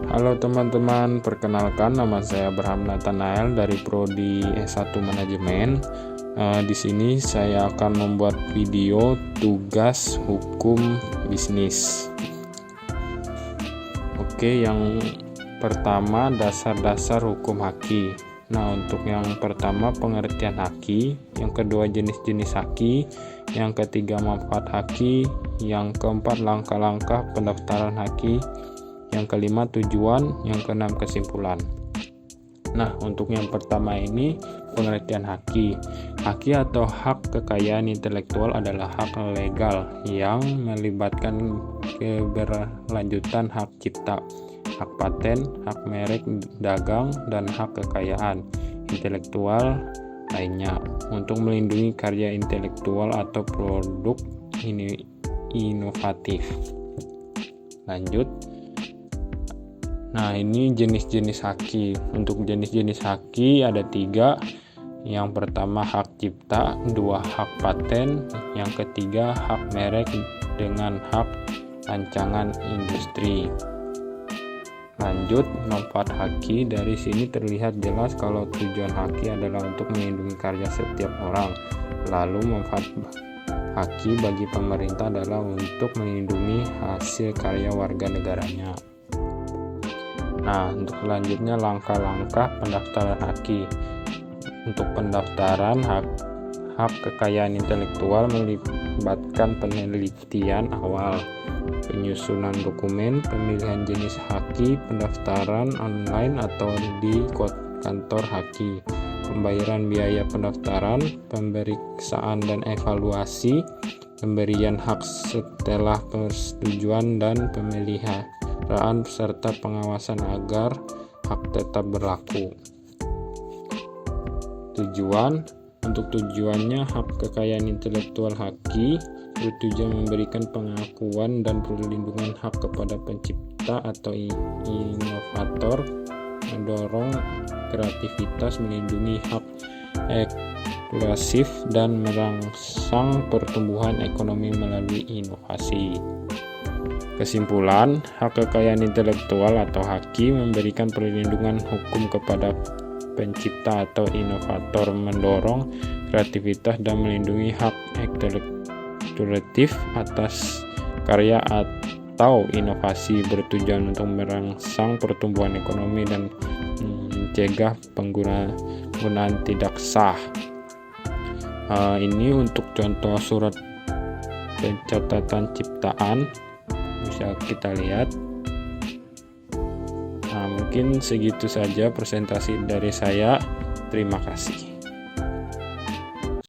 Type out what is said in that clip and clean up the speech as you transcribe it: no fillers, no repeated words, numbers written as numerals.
Halo teman-teman, perkenalkan nama saya Abraham Nathanael dari Prodi S1 Manajemen. Di sini saya akan membuat video tugas hukum bisnis. Oke, yang pertama dasar-dasar hukum haki. Nah, untuk yang pertama pengertian haki, yang kedua jenis-jenis haki, yang ketiga manfaat haki, yang keempat langkah-langkah pendaftaran haki, yang kelima tujuan, yang keenam kesimpulan. Nah, untuk yang pertama ini pengertian haki. Haki atau hak kekayaan intelektual adalah hak legal yang melibatkan keberlanjutan hak cipta, hak paten, hak merek dagang, dan hak kekayaan intelektual lainnya untuk melindungi karya intelektual atau produk inovatif. Lanjut. Nah, ini jenis-jenis haki. Untuk jenis-jenis haki ada 3. Yang pertama hak cipta, 2 hak paten, yang ketiga hak merek dengan hak rancangan industri. Lanjut, manfaat haki. Dari sini terlihat jelas kalau tujuan haki adalah untuk melindungi karya setiap orang. Lalu manfaat haki bagi pemerintah adalah untuk melindungi hasil karya warga negaranya. Nah, untuk selanjutnya langkah-langkah pendaftaran haki. Untuk pendaftaran hak kekayaan intelektual melibatkan penelitian awal, penyusunan dokumen, pemilihan jenis haki, pendaftaran online atau di kantor haki, pembayaran biaya pendaftaran, pemeriksaan dan evaluasi, pemberian hak setelah persetujuan dan pemilihan serta pengawasan agar hak tetap berlaku. Tujuan. Untuk tujuannya, hak kekayaan intelektual haki bertujuan memberikan pengakuan dan perlindungan hak kepada pencipta atau inovator, mendorong kreativitas, melindungi hak eksklusif, dan merangsang pertumbuhan ekonomi melalui inovasi. Kesimpulan, hak kekayaan intelektual atau haki memberikan perlindungan hukum kepada pencipta atau inovator, mendorong kreativitas dan melindungi hak eksklusif atas karya atau inovasi, bertujuan untuk merangsang pertumbuhan ekonomi dan mencegah penggunaan tidak sah. Ini untuk contoh surat pencatatan ciptaan. Bisa kita lihat. Nah, mungkin segitu saja presentasi dari saya. Terima kasih.